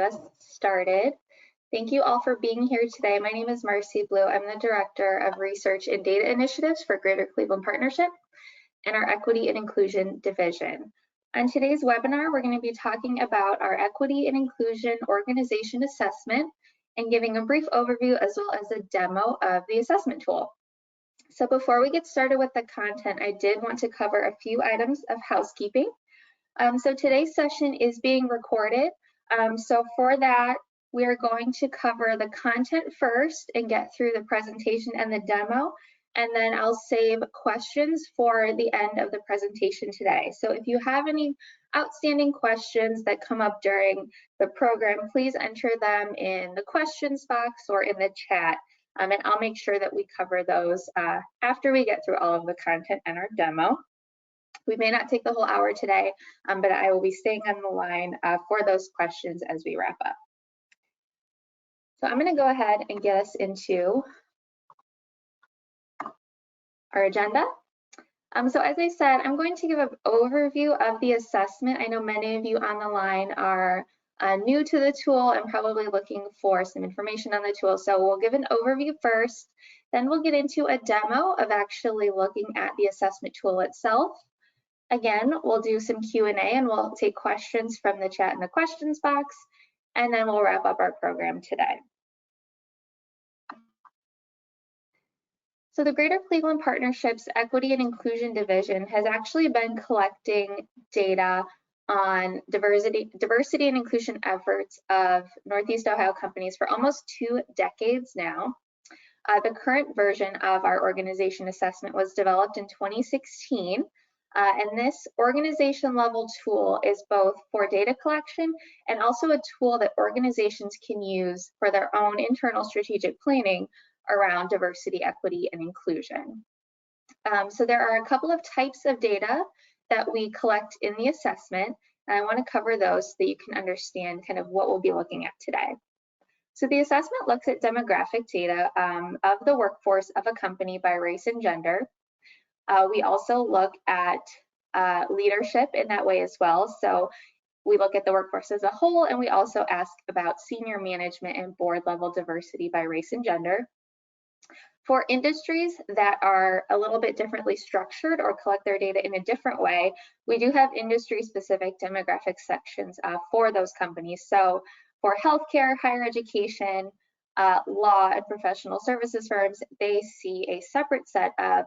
us started. Thank you all for being here today. My name is Marcy Blue. I'm the Director of Research and Data Initiatives for Greater Cleveland Partnership and our Equity and Inclusion Division. On today's webinar, we're going to be talking about our Equity and Inclusion Organization Assessment and giving a brief overview as well as a demo of the assessment tool. So before we get started with the content, I did want to cover a few items of housekeeping. So today's session is being recorded. So for that, we are going to cover the content first and get through the presentation and the demo, and then I'll save questions for the end of the presentation today. So if you have any outstanding questions that come up during the program, please enter them in the questions box or in the chat, and I'll make sure that we cover those after we get through all of the content and our demo. We may not take the whole hour today, but I will be staying on the line for those questions as we wrap up. So I'm going to go ahead and get us into our agenda. So as I said, I'm going to give an overview of the assessment. I know many of you on the line are new to the tool and probably looking for some information on the tool. So we'll give an overview first, then we'll get into a demo of actually looking at the assessment tool itself. Again, we'll do some Q&A and we'll take questions from the chat in the questions box, and then we'll wrap up our program today. So the Greater Cleveland Partnership's Equity and Inclusion Division has actually been collecting data on diversity and inclusion efforts of Northeast Ohio companies for almost 2 decades now. The current version of our organization assessment was developed in 2016. And this organization level tool is both for data collection and also a tool that organizations can use for their own internal strategic planning around diversity, equity, and inclusion. So there are a couple of types of data that we collect in the assessment, and I want to cover those so that you can understand kind of what we'll be looking at today. So the assessment looks at demographic data of the workforce of a company by race and gender. We also look at leadership in that way as well. So we look at the workforce as a whole, and we also ask about senior management and board level diversity by race and gender. For industries that are a little bit differently structured or collect their data in a different way, we do have industry-specific demographic sections for those companies. So for healthcare, higher education, law and professional services firms, they see a separate set of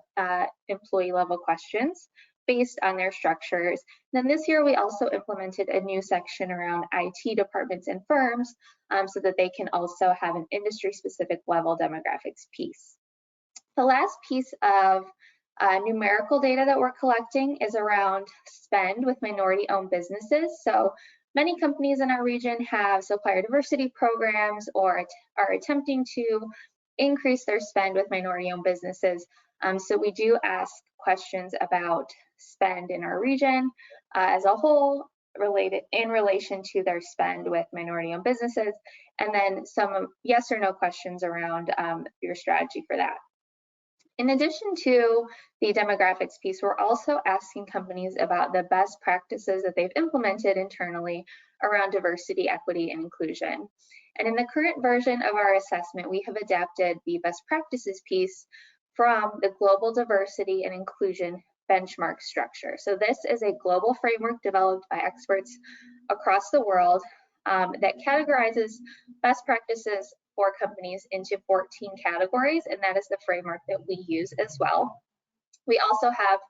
employee level questions based on their structures. Then this year we also implemented a new section around IT departments and firms so that they can also have an industry specific level demographics piece. The last piece of numerical data that we're collecting is around spend with minority owned businesses. So many companies in our region have supplier diversity programs or are attempting to increase their spend with minority-owned businesses. So we do ask questions about spend in our region as a whole, in relation to their spend with minority-owned businesses, and then some yes or no questions around your strategy for that. In addition to the demographics piece, we're also asking companies about the best practices that they've implemented internally around diversity, equity, and inclusion. And in the current version of our assessment, we have adapted the best practices piece from the Global Diversity and Inclusion Benchmark Structure. So this is a global framework developed by experts across the world that categorizes best practices for companies into 14 categories, and that is the framework that we use as well. We also have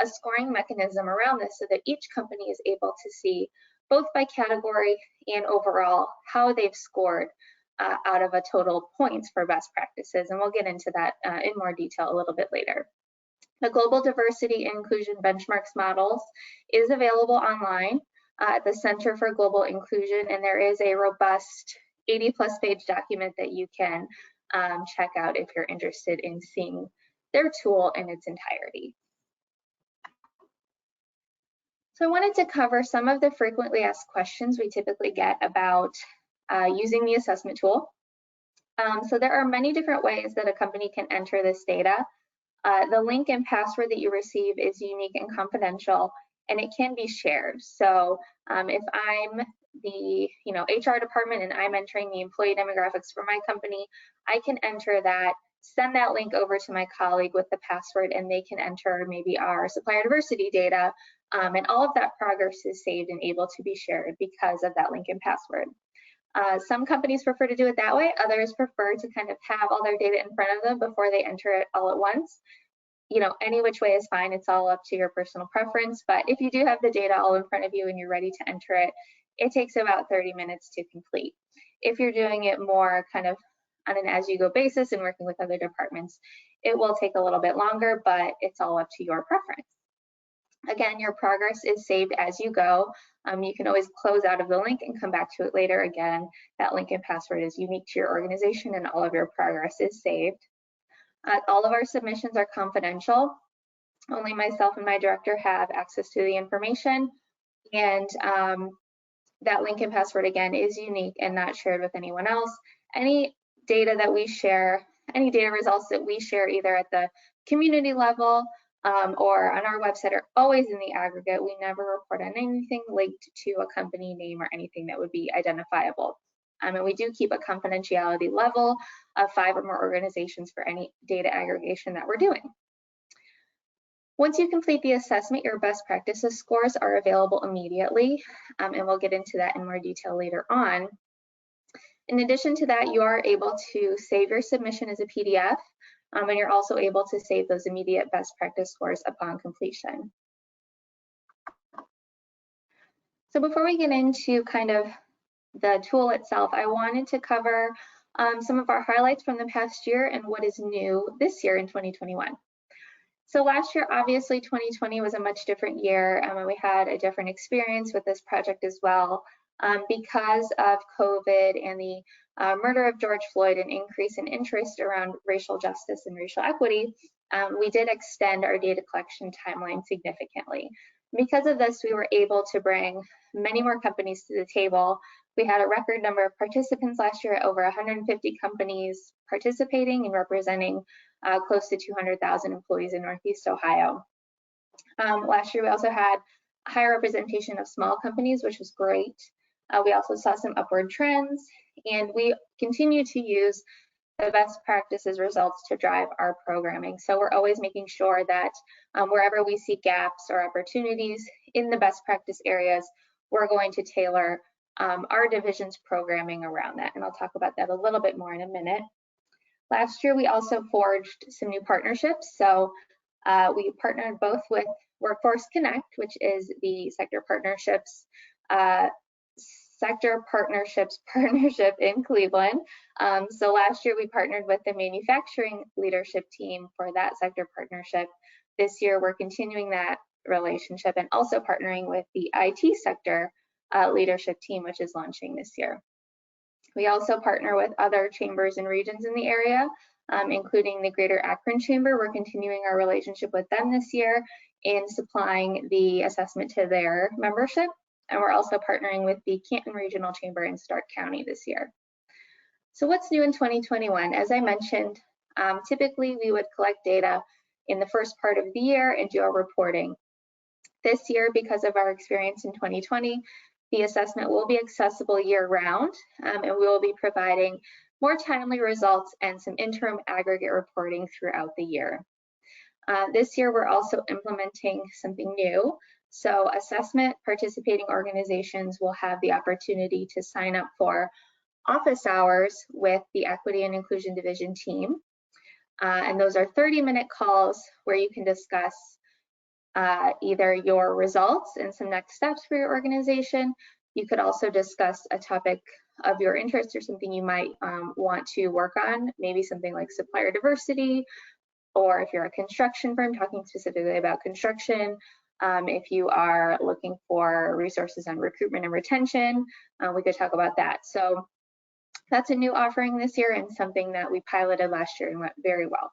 a scoring mechanism around this so that each company is able to see both by category and overall how they've scored out of a total points for best practices, and we'll get into that in more detail a little bit later. The Global Diversity and Inclusion Benchmarks Models is available online at the Center for Global Inclusion, and there is a robust 80+ page document that you can check out if you're interested in seeing their tool in its entirety. So I wanted to cover some of the frequently asked questions we typically get about using the assessment tool. So there are many different ways that a company can enter this data. The link and password that you receive is unique and confidential, and it can be shared. So if I'm the HR department and I'm entering the employee demographics for my company, I can enter that, send that link over to my colleague with the password, and they can enter maybe our supplier diversity data, and all of that progress is saved and able to be shared because of that link and password. Some companies prefer to do it that way. Others prefer to kind of have all their data in front of them before they enter it all at once. Any which way is fine. It's all up to your personal preference. But if you do have the data all in front of you and you're ready to enter it, it takes about 30 minutes to complete. If you're doing it more kind of on an as-you-go basis and working with other departments, it will take a little bit longer, but it's all up to your preference. Again, your progress is saved as you go. You can always close out of the link and come back to it later. Again, that link and password is unique to your organization and all of your progress is saved. All of our submissions are confidential. Only myself and my director have access to the information, and that link and password, again, is unique and not shared with anyone else. Any data that we share, any data results that we share either at the community level or on our website are always in the aggregate. We never report on anything linked to a company name or anything that would be identifiable. And we do keep a confidentiality level of 5 or more organizations for any data aggregation that we're doing. Once you complete the assessment, your best practices scores are available immediately, and we'll get into that in more detail later on. In addition to that, you are able to save your submission as a PDF, and you're also able to save those immediate best practice scores upon completion. So before we get into kind of the tool itself, I wanted to cover some of our highlights from the past year and what is new this year in 2021. So last year, obviously 2020 was a much different year, and we had a different experience with this project as well. Because of COVID and the murder of George Floyd and increase in interest around racial justice and racial equity, we did extend our data collection timeline significantly. Because of this, we were able to bring many more companies to the table. We had a record number of participants last year, over 150 companies participating and representing close to 200,000 employees in Northeast Ohio. Last year, we also had a higher representation of small companies, which was great. We also saw some upward trends, and we continue to use the best practices results to drive our programming. So we're always making sure that wherever we see gaps or opportunities in the best practice areas, we're going to tailor our division's programming around that. And I'll talk about that a little bit more in a minute. Last year, we also forged some new partnerships. So we partnered both with Workforce Connect, which is the sector partnerships partnership in Cleveland. So last year we partnered with the manufacturing leadership team for that sector partnership. This year we're continuing that relationship and also partnering with the IT sector leadership team, which is launching this year. We also partner with other chambers and regions in the area, including the Greater Akron Chamber. We're continuing our relationship with them this year in supplying the assessment to their membership. And we're also partnering with the Canton Regional Chamber in Stark County this year. So what's new in 2021? As I mentioned, typically we would collect data in the first part of the year and do our reporting. This year, because of our experience in 2020, the assessment will be accessible year-round, and we will be providing more timely results and some interim aggregate reporting throughout the year. This year, we're also implementing something new. So assessment participating organizations will have the opportunity to sign up for office hours with the Equity and Inclusion Division team. And those are 30-minute calls where you can discuss either your results and some next steps for your organization. You could also discuss a topic of your interest or something you might want to work on, maybe something like supplier diversity, or if you're a construction firm talking specifically about construction, if you are looking for resources on recruitment and retention, we could talk about that. So that's a new offering this year and something that we piloted last year and went very well.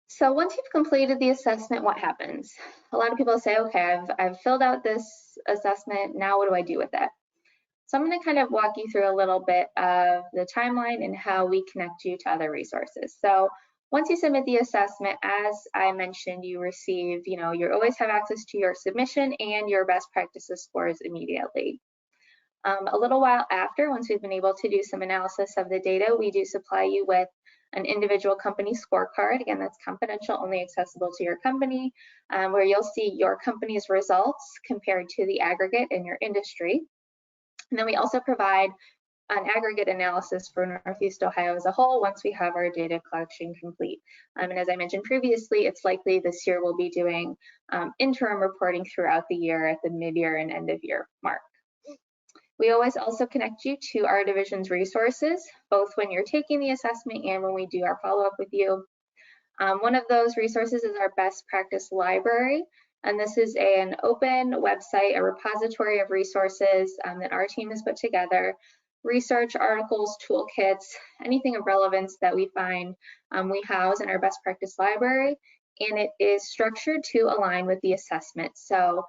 So once you've completed the assessment, what happens? A lot of people say, okay, I've filled out this assessment, now what do I do with it? So I'm going to kind of walk you through a little bit of the timeline and how we connect you to other resources. So Once you submit the assessment, as I mentioned, you receive, you always have access to your submission and your best practices scores immediately. A little while after, once we've been able to do some analysis of the data, we do supply you with an individual company scorecard. Again, that's confidential, only accessible to your company, where you'll see your company's results compared to the aggregate in your industry. And then we also provide an aggregate analysis for Northeast Ohio as a whole once we have our data collection complete. And as I mentioned previously, it's likely this year we'll be doing interim reporting throughout the year at the mid-year and end-of-year mark. We always also connect you to our division's resources, both when you're taking the assessment and when we do our follow-up with you. One of those resources is our best practice library. And this is an open website, a repository of resources that our team has put together. Research, articles, toolkits, anything of relevance that we find we house in our best practice library, and it is structured to align with the assessment. So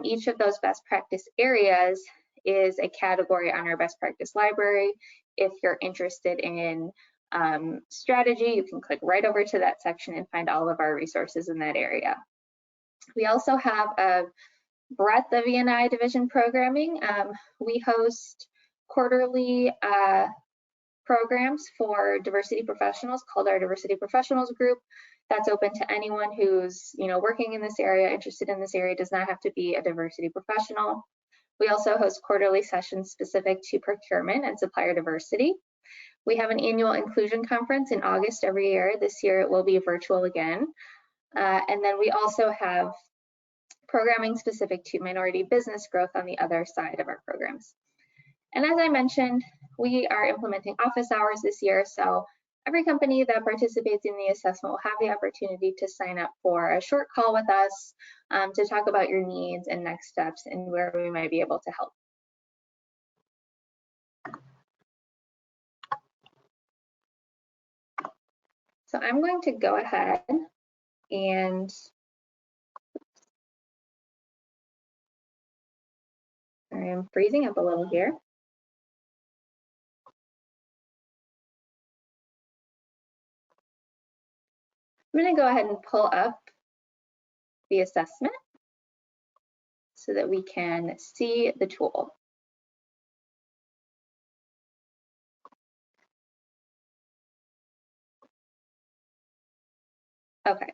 each of those best practice areas is a category on our best practice library. If you're interested in strategy, you can click right over to that section and find all of our resources in that area. We also have a breadth of Eni Division Programming. We host quarterly programs for diversity professionals called our Diversity Professionals Group. That's open to anyone who's working in this area, interested in this area, does not have to be a diversity professional. We also host quarterly sessions specific to procurement and supplier diversity. We have an annual inclusion conference in August every year. This year it will be virtual again. And then we also have programming specific to minority business growth on the other side of our programs. And as I mentioned, we are implementing office hours this year, so every company that participates in the assessment will have the opportunity to sign up for a short call with us to talk about your needs and next steps and where we might be able to help. So I'm going to go ahead and I'm freezing up a little here. I'm going to go ahead and pull up the assessment so that we can see the tool. Okay.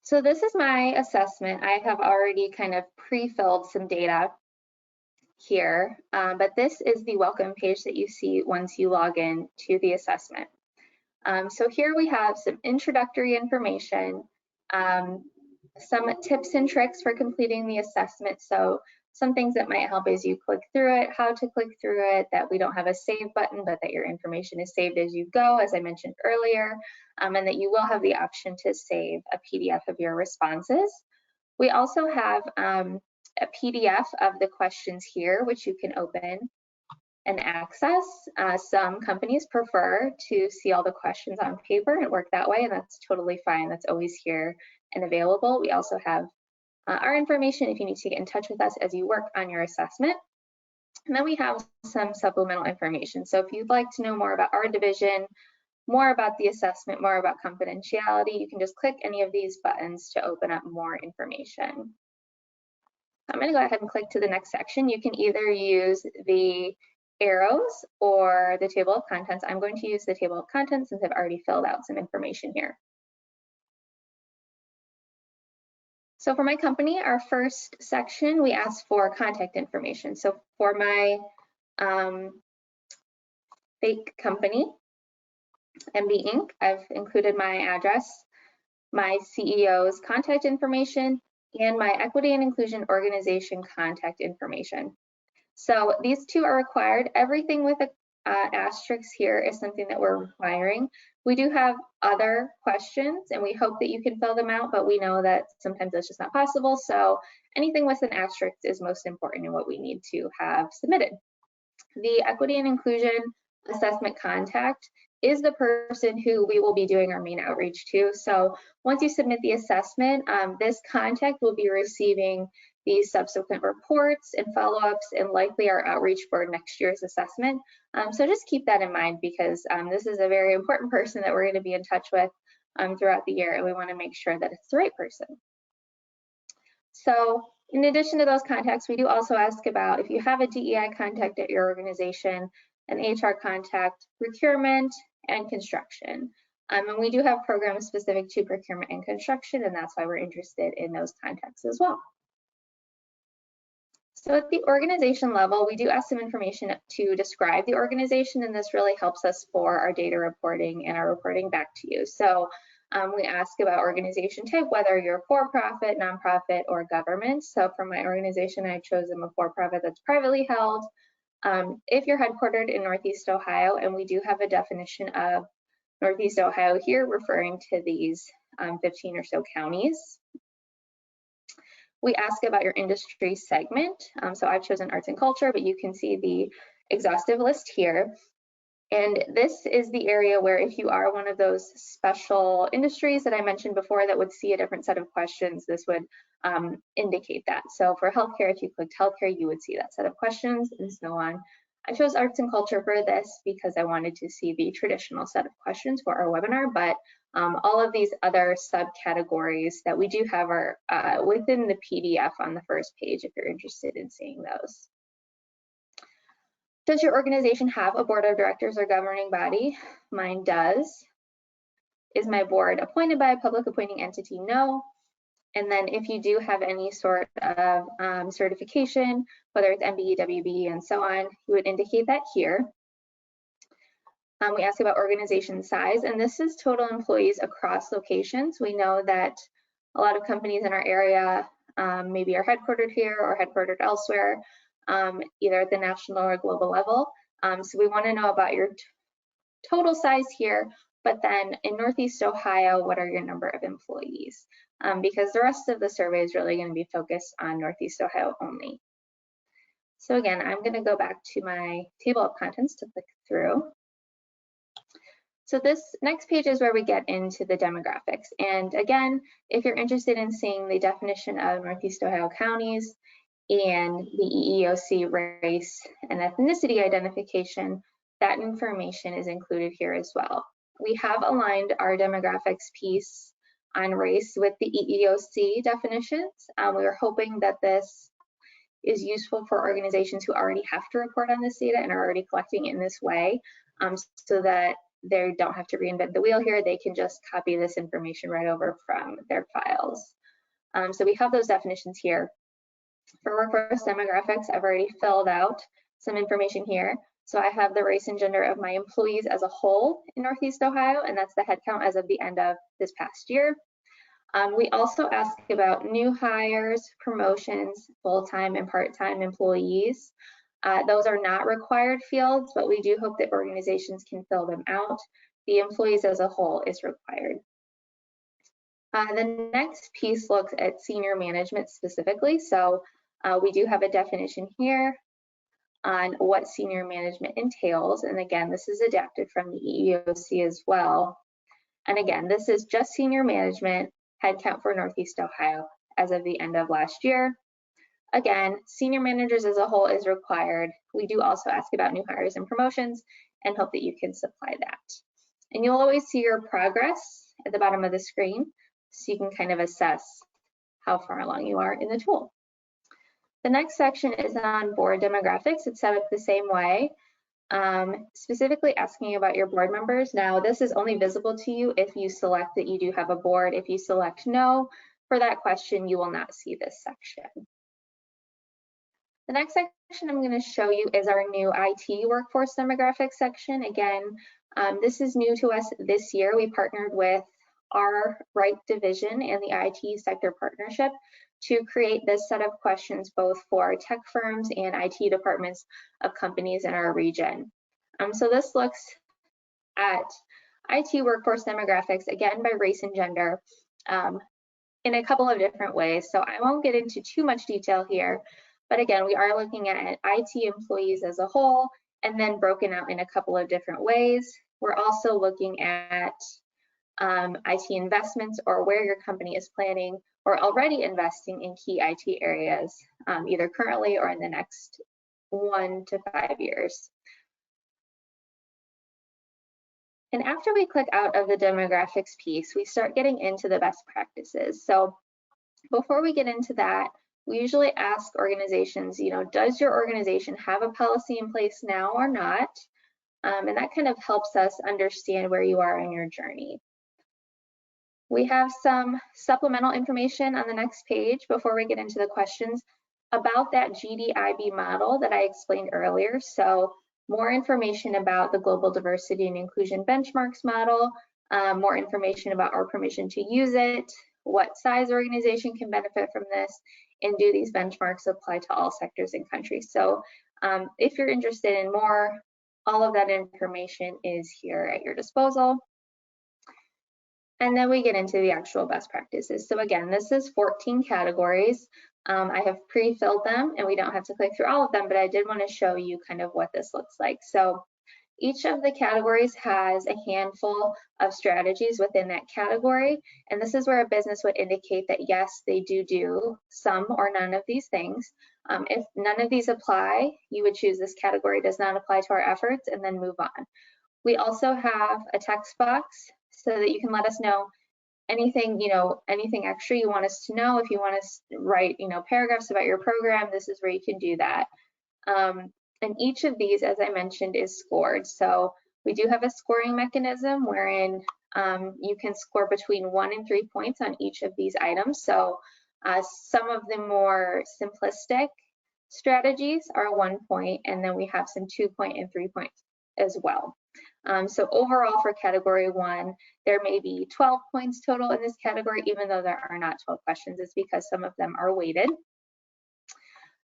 So this is my assessment. I have already kind of pre-filled some data here, but this is the welcome page that you see once you log in to the assessment. So here we have some introductory information, some tips and tricks for completing the assessment. So some things that might help as you click through it, how to click through it, that we don't have a save button, but that your information is saved as you go, as I mentioned earlier, and that you will have the option to save a PDF of your responses. We also have a PDF of the questions here, which you can open and access. Some companies prefer to see all the questions on paper and work that way, and that's totally fine. That's always here and available. We also have our information if you need to get in touch with us as you work on your assessment. And then we have some supplemental information. So if you'd like to know more about our division, more about the assessment, more about confidentiality, you can just click any of these buttons to open up more information. I'm going to go ahead and click to the next section. You can either use the arrows or the table of contents. I'm going to use the table of contents since I've already filled out some information here. So for my company, our first section, we ask for contact information. So for my fake company, MB Inc., I've included my address, my CEO's contact information, and my equity and inclusion organization contact information. So these two are required. Everything with an asterisk here is something that we're requiring. We do have other questions and we hope that you can fill them out, but we know that sometimes that's just not possible. So anything with an asterisk is most important and what we need to have submitted. The equity and inclusion assessment contact is the person who we will be doing our main outreach to. So once you submit the assessment, this contact will be receiving these subsequent reports and follow-ups and likely our outreach for next year's assessment. So just keep that in mind because this is a very important person that we're going to be in touch with throughout the year, and we want to make sure that it's the right person. So in addition to those contacts, we do also ask about if you have a DEI contact at your organization, an HR contact, procurement, and construction. And we do have programs specific to procurement and construction, and that's why we're interested in those contacts as well. So at the organization level, we do ask some information to describe the organization, and this really helps us for our data reporting and our reporting back to you. So we ask about organization type, whether you're for-profit, nonprofit, or government. So for my organization, I've chosen a for-profit that's privately held. If you're headquartered in Northeast Ohio, and we do have a definition of Northeast Ohio here, referring to these 15 or so counties. We ask about your industry segment. So I've chosen arts and culture, but you can see the exhaustive list here. And this is the area where if you are one of those special industries that I mentioned before that would see a different set of questions, this would indicate that. So for healthcare, if you clicked healthcare, you would see that set of questions and so on. I chose arts and culture for this because I wanted to see the traditional set of questions for our webinar, but all of these other subcategories that we do have are within the PDF on the first page if you're interested in seeing those. Does your organization have a board of directors or governing body? Mine does. Is my board appointed by a public appointing entity? No. And then if you do have any sort of certification, whether it's MBE, WBE, and so on, you would indicate that here. We ask about organization size, and this is total employees across locations. We know that a lot of companies in our area maybe are headquartered here or headquartered elsewhere, either at the national or global level. So we want to know about your total size here, but then in Northeast Ohio, what are your number of employees? Because the rest of the survey is really going to be focused on Northeast Ohio only. So again, I'm going to go back to my table of contents to click through. So this next page is where we get into the demographics. And again, if you're interested in seeing the definition of Northeast Ohio counties and the EEOC race and ethnicity identification, that information is included here as well. We have aligned our demographics piece on race with the EEOC definitions. We are hoping that this is useful for organizations who already have to report on this data and are already collecting it in this way, so that they don't have to reinvent the wheel here. They can just copy this information right over from their files. So we have those definitions here. For workforce demographics, I've already filled out some information here. So I have the race and gender of my employees as a whole in Northeast Ohio, and that's the head count as of the end of this past year. We also ask about new hires, promotions, full-time and part-time employees. Those are not required fields, but we do hope that organizations can fill them out. The employees as a whole is required. The next piece looks at senior management specifically. So we do have a definition here on what senior management entails. And again, this is adapted from the EEOC as well. And again, this is just senior management headcount for Northeast Ohio as of the end of last year. Again, senior managers as a whole is required. We do also ask about new hires and promotions and hope that you can supply that. And you'll always see your progress at the bottom of the screen, so you can kind of assess how far along you are in the tool. The next section is on board demographics. It's set up the same way, specifically asking about your board members. Now, this is only visible to you if you select that you do have a board. If you select no for that question, you will not see this section. The next section I'm going to show you is our new IT workforce demographics section. Again, this is new to us this year. We partnered with our Eni Division and the IT sector partnership to create this set of questions both for tech firms and IT departments of companies in our region. So this looks at IT workforce demographics, again, by race and gender, in a couple of different ways. So I won't get into too much detail here, but again, we are looking at IT employees as a whole and then broken out in a couple of different ways. We're also looking at IT investments or where your company is planning or already investing in key IT areas, either currently or in the next 1 to 5 years. And after we click out of the demographics piece, we start getting into the best practices. So before we get into that, we usually ask organizations, does your organization have a policy in place now or not? And that kind of helps us understand where you are on your journey. We have some supplemental information on the next page before we get into the questions about that GDIB model that I explained earlier. So more information about the Global Diversity and Inclusion Benchmarks model, more information about our permission to use it, what size organization can benefit from this, and do these benchmarks apply to all sectors and countries. So if you're interested in more, all of that information is here at your disposal. And then we get into the actual best practices. So again, this is 14 categories. I have pre-filled them and we don't have to click through all of them, but I did want to show you kind of what this looks like. So each of the categories has a handful of strategies within that category. And this is where a business would indicate that yes, they do some or none of these things. If none of these apply, you would choose this category does not apply to our efforts and then move on. We also have a text box so that you can let us know anything, anything extra you want us to know. If you want us to write, paragraphs about your program, this is where you can do that. And each of these, as I mentioned, is scored. So we do have a scoring mechanism wherein you can score between 1 and 3 points on each of these items. So some of the more simplistic strategies are 1 point, and then we have some 2 point and 3 points as well. So overall for category 1, there may be 12 points total in this category, even though there are not 12 questions. It's because some of them are weighted.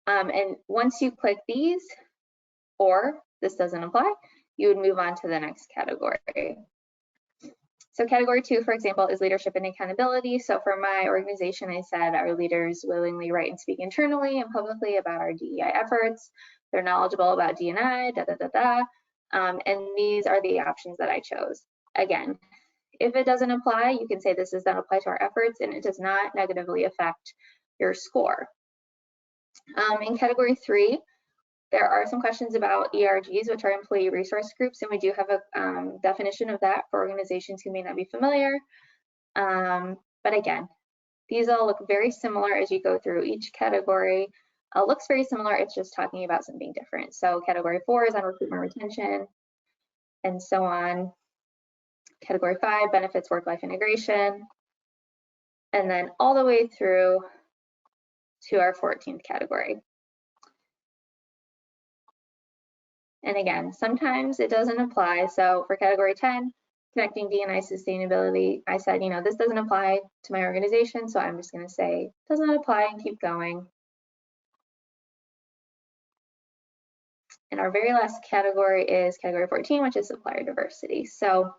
And once you click these, or this doesn't apply, you would move on to the next category. So category 2, for example, is leadership and accountability. So for my organization, I said our leaders willingly write and speak internally and publicly about our DEI efforts. They're knowledgeable about D&I, and these are the options that I chose. Again, if it doesn't apply, you can say this does not apply to our efforts and it does not negatively affect your score. In category 3, there are some questions about ERGs, which are employee resource groups, and we do have a definition of that for organizations who may not be familiar. But again, these all look very similar as you go through. Each category looks very similar, it's just talking about something different. So category 4 is on recruitment retention, and so on. Category 5, benefits work-life integration, and then all the way through to our 14th category. And again, sometimes it doesn't apply. So for category 10, connecting D&I sustainability, I said, this doesn't apply to my organization, so I'm just going to say does not apply and keep going. And our very last category is category 14, which is supplier diversity. So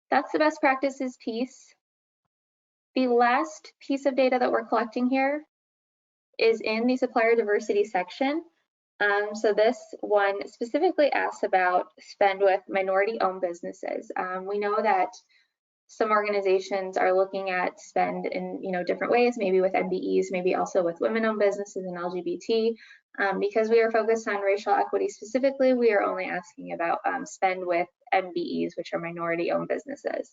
that's the best practices piece. The last piece of data that we're collecting here is in the supplier diversity section. So this one specifically asks about spend with minority-owned businesses. We know that some organizations are looking at spend in different ways, maybe with MBEs, maybe also with women-owned businesses and LGBT. Because we are focused on racial equity specifically, we are only asking about spend with MBEs, which are minority-owned businesses.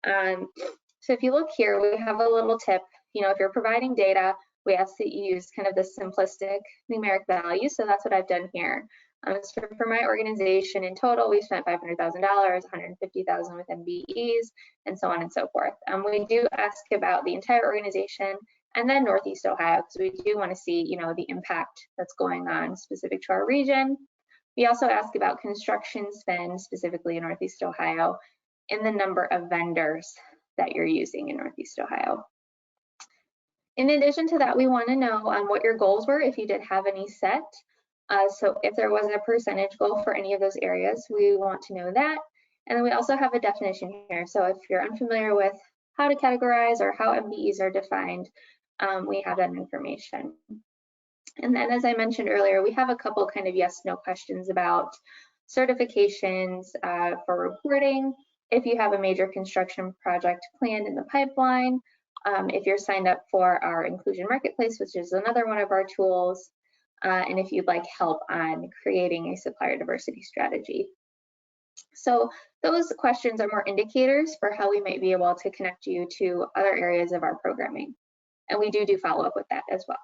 So if you look here, we have a little tip. If you're providing data, we ask that you use kind of the simplistic numeric values. So that's what I've done here. So for my organization in total, we spent $500,000, $150,000 with MBEs, and so on and so forth. We do ask about the entire organization and then Northeast Ohio, because we do want to see, the impact that's going on specific to our region. We also ask about construction spend, specifically in Northeast Ohio, and the number of vendors that you're using in Northeast Ohio. In addition to that, we want to know what your goals were, if you did have any set. So if there was a percentage goal for any of those areas, we want to know that. And then we also have a definition here. So if you're unfamiliar with how to categorize or how MBEs are defined, we have that information. And then, as I mentioned earlier, we have a couple kind of yes/no questions about certifications for reporting. If you have a major construction project planned in the pipeline, if you're signed up for our Inclusion Marketplace, which is another one of our tools, and if you'd like help on creating a supplier diversity strategy. So those questions are more indicators for how we might be able to connect you to other areas of our programming. And we do follow up with that as well.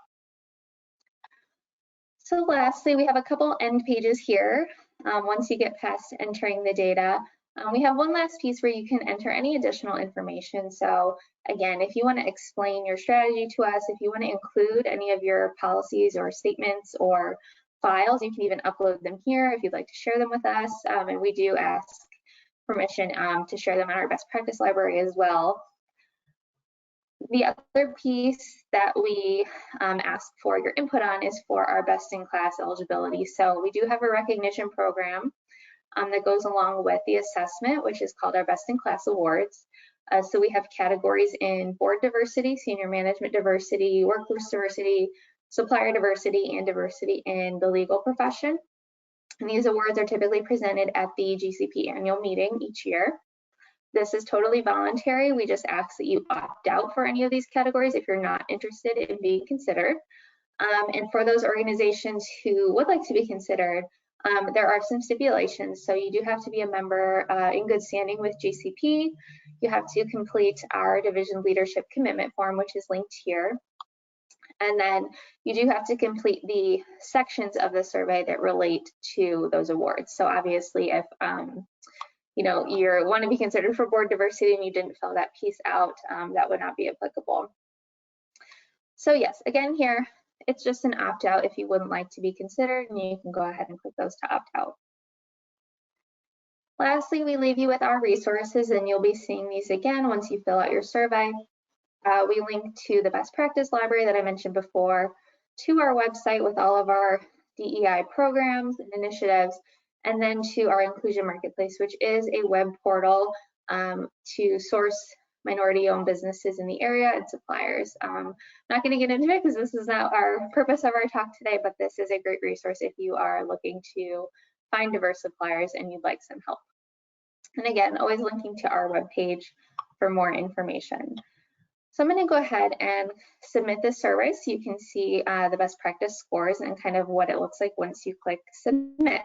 So lastly, we have a couple end pages here. Once you get past entering the data, we have one last piece where you can enter any additional information. So again, if you want to explain your strategy to us, if you want to include any of your policies or statements or files, you can even upload them here if you'd like to share them with us. And we do ask permission to share them on our best practice library as well. The other piece that we ask for your input on is for our best-in-class eligibility. So we do have a recognition program that goes along with the assessment, which is called our best-in-class awards. So we have categories in board diversity, senior management diversity, workforce diversity, supplier diversity, and diversity in the legal profession. And these awards are typically presented at the GCP annual meeting each year. This is totally voluntary. We just ask that you opt out for any of these categories if you're not interested in being considered. And for those organizations who would like to be considered, there are some stipulations. So you do have to be a member in good standing with GCP. You have to complete our division leadership commitment form, which is linked here. And then you do have to complete the sections of the survey that relate to those awards. So obviously, if you know, you want to be considered for board diversity and you didn't fill that piece out, that would not be applicable. So yes, again here, it's just an opt-out if you wouldn't like to be considered, and you can go ahead and click those to opt out. Lastly, we leave you with our resources, and you'll be seeing these again once you fill out your survey. We link to the best practice library that I mentioned before, to our website with all of our DEI programs and initiatives, and then to our Inclusion Marketplace, which is a web portal to source minority-owned businesses in the area and suppliers. I'm not going to get into it because this is not our purpose of our talk today, but this is a great resource if you are looking to find diverse suppliers and you'd like some help. And again, always linking to our webpage for more information. So I'm going to go ahead and submit this survey so you can see the best practice scores and kind of what it looks like once you click submit.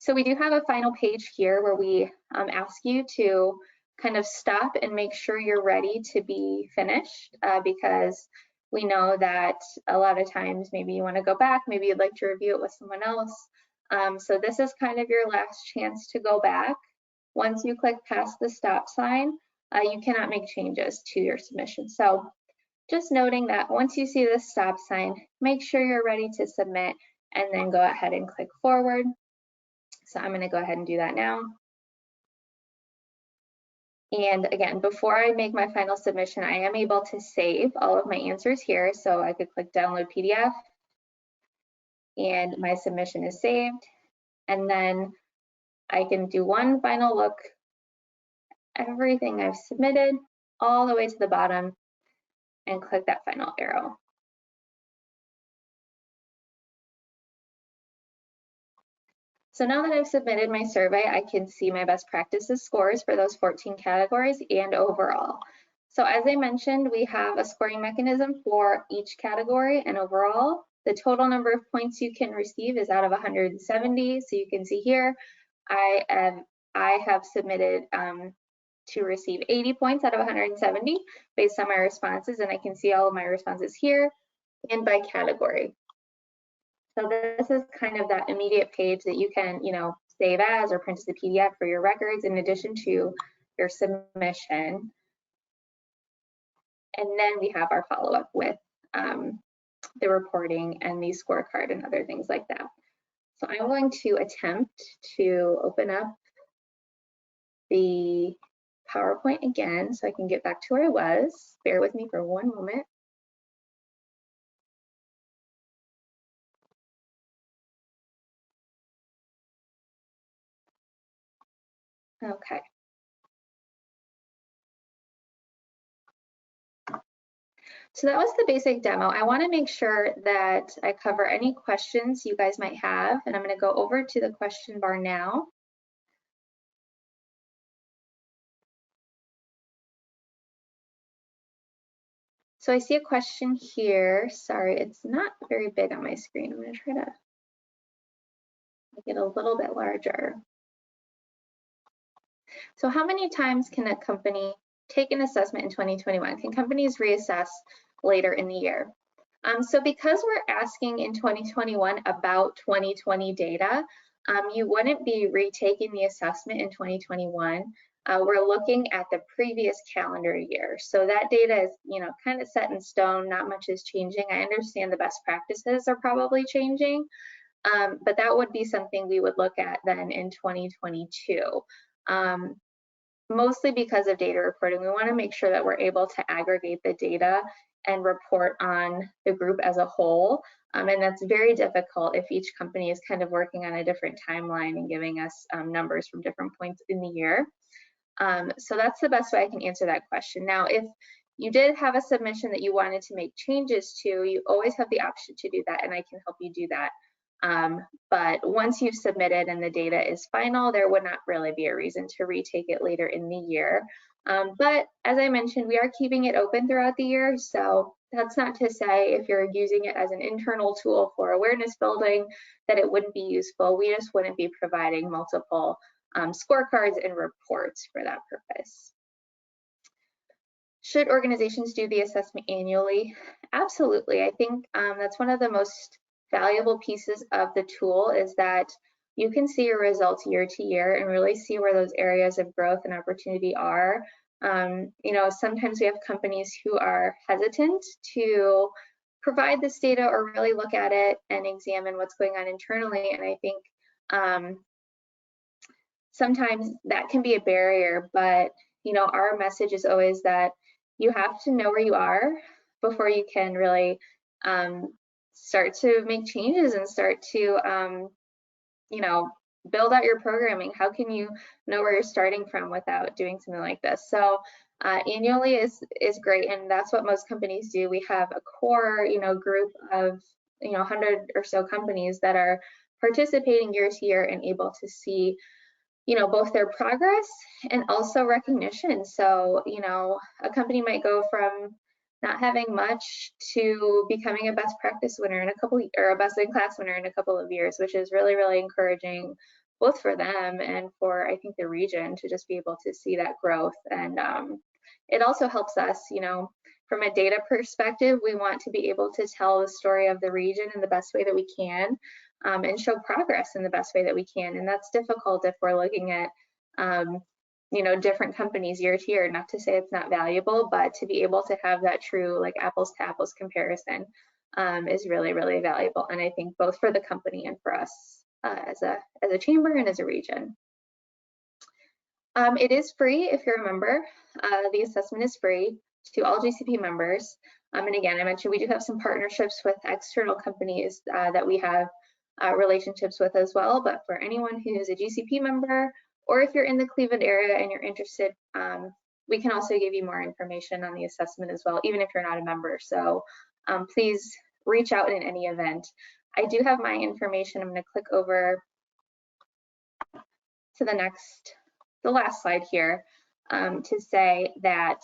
So we do have a final page here where we ask you to kind of stop and make sure you're ready to be finished because we know that a lot of times maybe you want to go back, maybe you'd like to review it with someone else. So this is kind of your last chance to go back. Once you click past the stop sign, you cannot make changes to your submission. So just noting that once you see the stop sign, make sure you're ready to submit and then go ahead and click forward. So I'm going to go ahead and do that now. And again, before I make my final submission, I am able to save all of my answers here. So I could click download PDF and my submission is saved. And then I can do one final look at everything I've submitted all the way to the bottom and click that final arrow. So now that I've submitted my survey, I can see my best practices scores for those 14 categories and overall. So as I mentioned, we have a scoring mechanism for each category, and overall, the total number of points you can receive is out of 170. So you can see here, I have submitted to receive 80 points out of 170 based on my responses, and I can see all of my responses here and by category. So this is kind of that immediate page that you can, save as or print as a PDF for your records in addition to your submission. And then we have our follow-up with the reporting and the scorecard and other things like that. So I'm going to attempt to open up the PowerPoint again so I can get back to where I was. Bear with me for one moment. Okay. So that was the basic demo. I want to make sure that I cover any questions you guys might have, and I'm going to go over to the question bar now. So I see a question here. Sorry, it's not very big on my screen. I'm going to try to make it a little bit larger. So how many times can a company take an assessment in 2021? Can companies reassess later in the year? So because we're asking in 2021 about 2020 data, you wouldn't be retaking the assessment in 2021. We're looking at the previous calendar year. So that data is, kind of set in stone, not much is changing. I understand the best practices are probably changing, but that would be something we would look at then in 2022. Mostly because of data reporting, we want to make sure that we're able to aggregate the data and report on the group as a whole. And that's very difficult if each company is kind of working on a different timeline and giving us numbers from different points in the year. So that's the best way I can answer that question. Now, if you did have a submission that you wanted to make changes to, you always have the option to do that, and I can help you do that. But once you've submitted and the data is final, there would not really be a reason to retake it later in the year. But as I mentioned, we are keeping it open throughout the year. So that's not to say if you're using it as an internal tool for awareness building that it wouldn't be useful. We just wouldn't be providing multiple scorecards and reports for that purpose. Should organizations do the assessment annually? Absolutely. I think that's one of the most valuable pieces of the tool is that you can see your results year to year and really see where those areas of growth and opportunity are. Sometimes we have companies who are hesitant to provide this data or really look at it and examine what's going on internally. And I think sometimes that can be a barrier, but our message is always that you have to know where you are before you can really start to make changes and start to build out your programming. How can you know where you're starting from without doing something like this? So annually is great, and that's what most companies do. We have a core group of 100 or so companies that are participating year to year and able to see both their progress and also recognition. So a company might go from not having much to becoming a best practice winner in a couple, or a best in class winner in a couple of years, which is really, really encouraging both for them and for, I think, the region to just be able to see that growth. And it also helps us, from a data perspective, we want to be able to tell the story of the region in the best way that we can and show progress in the best way that we can. And that's difficult if we're looking at different companies year to year. Not to say it's not valuable, but to be able to have that true apples to apples comparison is really, really valuable. And I think both for the company and for us as a chamber and as a region. It is free if you're a member. The assessment is free to all GCP members. And again, I mentioned we do have some partnerships with external companies that we have relationships with as well. But for anyone who's a GCP member, or if you're in the Cleveland area and you're interested, we can also give you more information on the assessment as well, even if you're not a member. So please reach out in any event. I do have my information. I'm going to click over to the last slide here to say that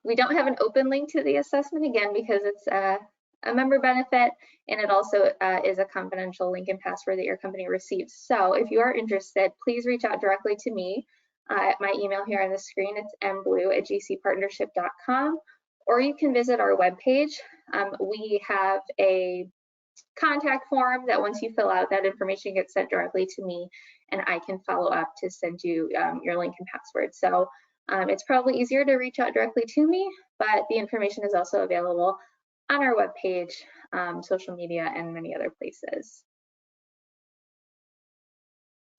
we don't have an open link to the assessment, again, because it's a member benefit, and it also is a confidential link and password that your company receives. So if you are interested, please reach out directly to me at my email here on the screen. It's mblue@gcpartnership.com, or you can visit our webpage. We have a contact form that once you fill out, that information gets sent directly to me, and I can follow up to send you your link and password. So it's probably easier to reach out directly to me, but the information is also available on our webpage, social media, and many other places.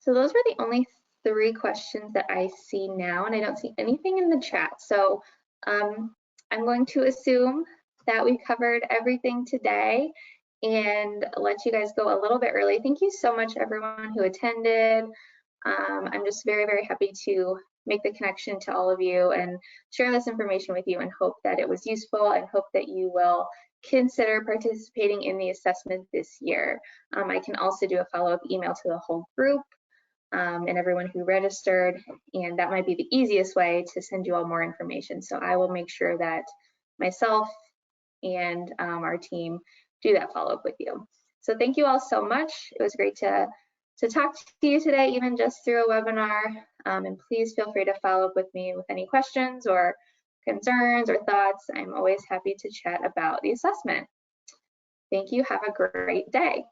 So those were the only 3 questions that I see now, and I don't see anything in the chat. So I'm going to assume that we covered everything today and let you guys go a little bit early. Thank you so much, everyone who attended. I'm just very, very happy to make the connection to all of you and share this information with you, and hope that it was useful, and hope that you will consider participating in the assessment this year. I can also do a follow-up email to the whole group and everyone who registered, and that might be the easiest way to send you all more information. So I will make sure that myself and our team do that follow-up with you. So thank you all so much. It was great to talk to you today, even just through a webinar. And please feel free to follow up with me with any questions or concerns or thoughts. I'm always happy to chat about the assessment. Thank you. Have a great day.